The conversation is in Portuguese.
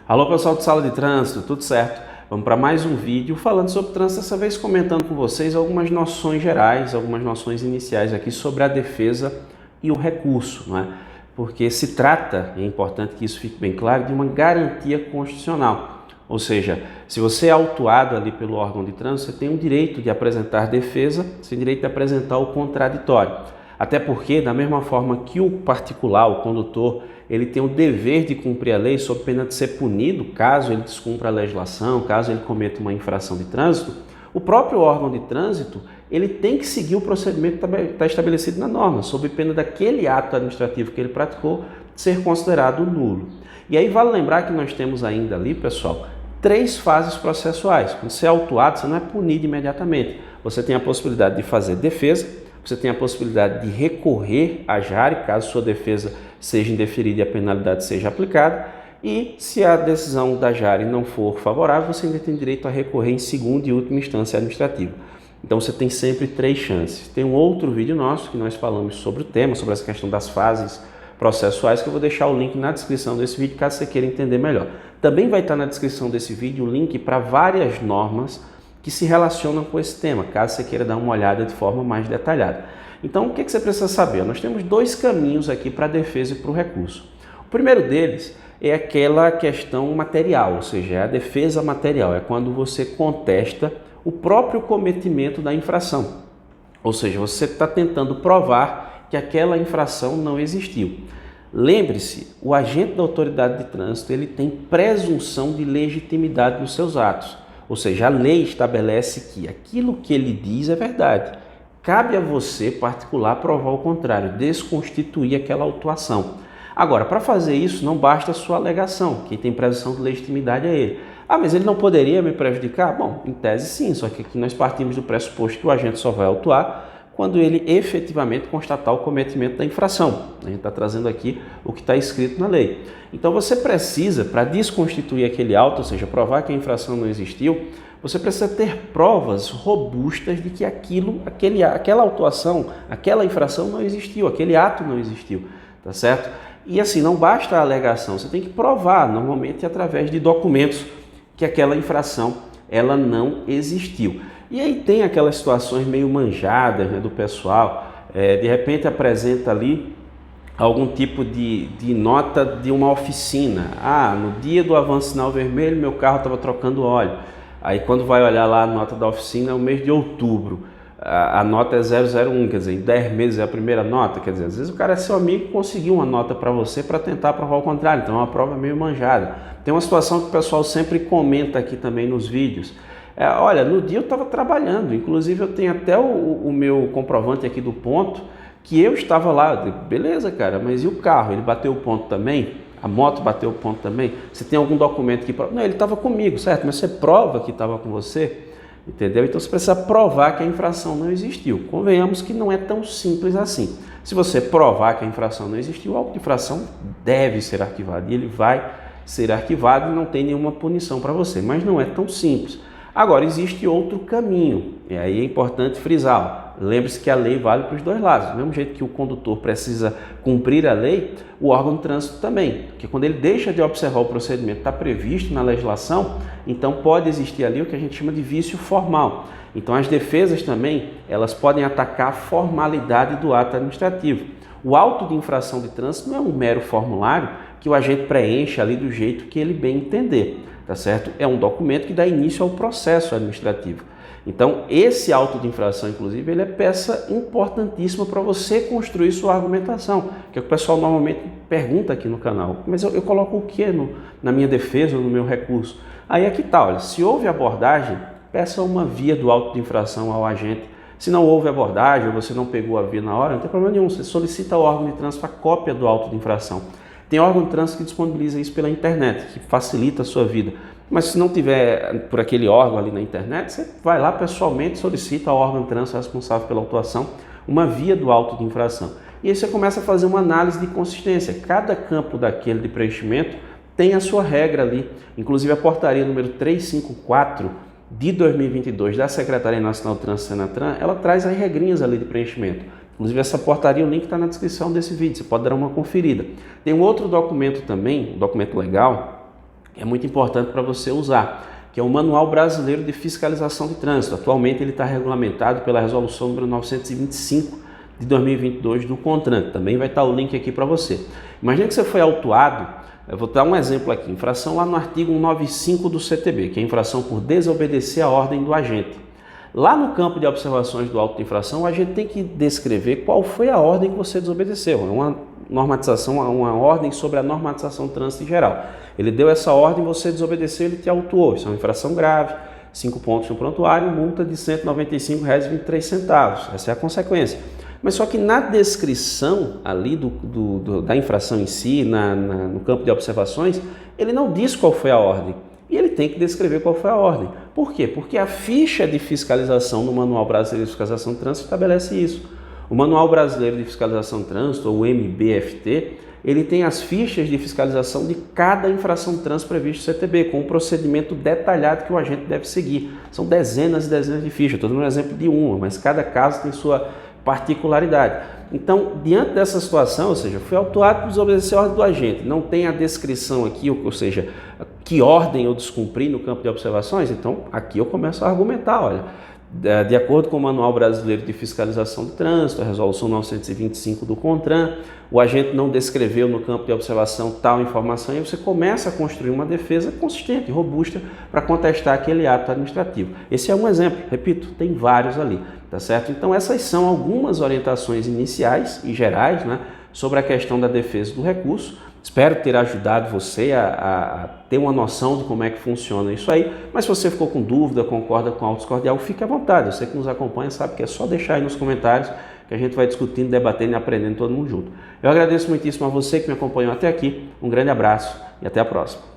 Alô pessoal de sala de trânsito, tudo certo? Vamos para mais um vídeo falando sobre trânsito, dessa vez comentando com vocês algumas noções gerais, algumas noções iniciais aqui sobre a defesa e o recurso, não é? Porque se trata, é importante que isso fique bem claro, de uma garantia constitucional. Ou seja, se você é autuado ali pelo órgão de trânsito, você tem o direito de apresentar defesa, você tem o direito de apresentar o contraditório. Até porque, da mesma forma que o particular, o condutor, ele tem o dever de cumprir a lei sob pena de ser punido caso ele descumpra a legislação, caso ele cometa uma infração de trânsito, o próprio órgão de trânsito ele tem que seguir o procedimento que está estabelecido na norma, sob pena daquele ato administrativo que ele praticou ser considerado nulo. E aí vale lembrar que nós temos ainda ali, pessoal, 3 fases processuais. Quando você é autuado, você não é punido imediatamente. Você tem a possibilidade de fazer defesa, você tem a possibilidade de recorrer à JARE, caso sua defesa seja indeferida e a penalidade seja aplicada. E se a decisão da JARE não for favorável, você ainda tem direito a recorrer em segunda e última instância administrativa. Então você tem sempre 3 chances. Tem um outro vídeo nosso que nós falamos sobre o tema, sobre essa questão das fases processuais, que eu vou deixar o link na descrição desse vídeo, caso você queira entender melhor. Também vai estar na descrição desse vídeo o link para várias normas que se relacionam com esse tema, caso você queira dar uma olhada de forma mais detalhada. Então, o que você precisa saber? Nós temos 2 caminhos aqui para a defesa e para o recurso. O primeiro deles é aquela questão material, ou seja, é a defesa material, é quando você contesta o próprio cometimento da infração. Ou seja, você está tentando provar que aquela infração não existiu. Lembre-se, o agente da autoridade de trânsito ele tem presunção de legitimidade nos seus atos. Ou seja, a lei estabelece que aquilo que ele diz é verdade. Cabe a você, particular, provar o contrário, desconstituir aquela autuação. Agora, para fazer isso, não basta a sua alegação. Quem tem presunção de legitimidade é ele. Ah, mas ele não poderia me prejudicar? Bom, em tese sim, só que aqui nós partimos do pressuposto que o agente só vai autuar quando ele efetivamente constatar o cometimento da infração. A gente está trazendo aqui o que está escrito na lei. Então você precisa, para desconstituir aquele auto, ou seja, provar que a infração não existiu, você precisa ter provas robustas de que aquela autuação, aquela infração não existiu, aquele ato não existiu, tá certo? E assim, não basta a alegação, você tem que provar, normalmente através de documentos, que aquela infração ela não existiu. E aí tem aquelas situações meio manjadas, né, do pessoal, de repente apresenta ali algum tipo de nota de uma oficina. Ah, no dia do avanço sinal vermelho meu carro estava trocando óleo. Aí quando vai olhar lá a nota da oficina é o mês de outubro, a nota é 001, quer dizer, em 10 meses é a primeira nota, quer dizer, às vezes o cara é seu amigo e conseguiu uma nota para você para tentar provar o contrário, então é uma prova meio manjada. Tem uma situação que o pessoal sempre comenta aqui também nos vídeos. Olha, no dia eu estava trabalhando, inclusive eu tenho até o meu comprovante aqui do ponto, que eu estava lá. Eu digo, beleza, cara, mas e o carro? Ele bateu o ponto também? A moto bateu o ponto também? Você tem algum documento que prova? Não, ele estava comigo, certo? Mas você prova que estava com você? Entendeu? Então você precisa provar que a infração não existiu. Convenhamos que não é tão simples assim. Se você provar que a infração não existiu, o auto de infração deve ser arquivado. E ele vai ser arquivado e não tem nenhuma punição para você. Mas não é tão simples. Agora, existe outro caminho, e aí é importante frisar. Lembre-se que a lei vale para os 2 lados. Do mesmo jeito que o condutor precisa cumprir a lei, o órgão de trânsito também. Porque quando ele deixa de observar o procedimento que está previsto na legislação, então pode existir ali o que a gente chama de vício formal. Então as defesas também, elas podem atacar a formalidade do ato administrativo. O auto de infração de trânsito não é um mero formulário que o agente preenche ali do jeito que ele bem entender. Tá certo? É um documento que dá início ao processo administrativo. Então, esse auto de infração, inclusive, ele é peça importantíssima para você construir sua argumentação, que é o que o pessoal normalmente pergunta aqui no canal. Mas eu coloco o que na minha defesa ou no meu recurso? Aí aqui está, olha, se houve abordagem, peça uma via do auto de infração ao agente. Se não houve abordagem ou você não pegou a via na hora, não tem problema nenhum, você solicita ao órgão de trânsito a cópia do auto de infração. Tem órgão de trânsito que disponibiliza isso pela internet, que facilita a sua vida. Mas se não tiver por aquele órgão ali na internet, você vai lá pessoalmente, solicita ao órgão de trânsito responsável pela autuação uma via do auto de infração. E aí você começa a fazer uma análise de consistência. Cada campo daquele de preenchimento tem a sua regra ali. Inclusive a portaria número 354 de 2022 da Secretaria Nacional de Trânsito, Senatran, ela traz as regrinhas ali de preenchimento. Inclusive essa portaria, o link está na descrição desse vídeo, você pode dar uma conferida. Tem um outro documento também, um documento legal, que é muito importante para você usar, que é o Manual Brasileiro de Fiscalização de Trânsito. Atualmente ele está regulamentado pela resolução número 925 de 2022 do CONTRAN. Também vai estar o link aqui para você. Imagina que você foi autuado, eu vou dar um exemplo aqui, infração lá no artigo 195 do CTB, que é infração por desobedecer a ordem do agente. Lá no campo de observações do auto de infração, a gente tem que descrever qual foi a ordem que você desobedeceu. É uma normatização, uma ordem sobre a normatização do trânsito em geral. Ele deu essa ordem, você desobedeceu, ele te autuou. Isso é uma infração grave, 5 pontos no prontuário, multa de R$ 195,23. Essa é a consequência. Mas só que na descrição ali da infração em si, no campo de observações, ele não diz qual foi a ordem. E ele tem que descrever qual foi a ordem. Por quê? Porque a ficha de fiscalização no Manual Brasileiro de Fiscalização de Trânsito estabelece isso. O Manual Brasileiro de Fiscalização de Trânsito, ou MBFT, ele tem as fichas de fiscalização de cada infração de trânsito prevista no CTB, com um procedimento detalhado que o agente deve seguir. São dezenas e dezenas de fichas. Estou dando um exemplo de uma, mas cada caso tem sua particularidade. Então, diante dessa situação, ou seja, foi autuado por desobedecer a ordem do agente, não tem a descrição aqui, ou seja, que ordem eu descumpri no campo de observações, então aqui eu começo a argumentar, olha, de acordo com o Manual Brasileiro de Fiscalização do Trânsito, a resolução 925 do CONTRAN, o agente não descreveu no campo de observação tal informação e você começa a construir uma defesa consistente, robusta, para contestar aquele ato administrativo. Esse é um exemplo, repito, tem vários ali, tá certo? Então essas são algumas orientações iniciais e gerais, né, sobre a questão da defesa do recurso. Espero ter ajudado você a ter uma noção de como é que funciona isso aí, mas se você ficou com dúvida, concorda com algo discordial, fique à vontade. Você que nos acompanha sabe que é só deixar aí nos comentários que a gente vai discutindo, debatendo e aprendendo todo mundo junto. Eu agradeço muitíssimo a você que me acompanhou até aqui, um grande abraço e até a próxima.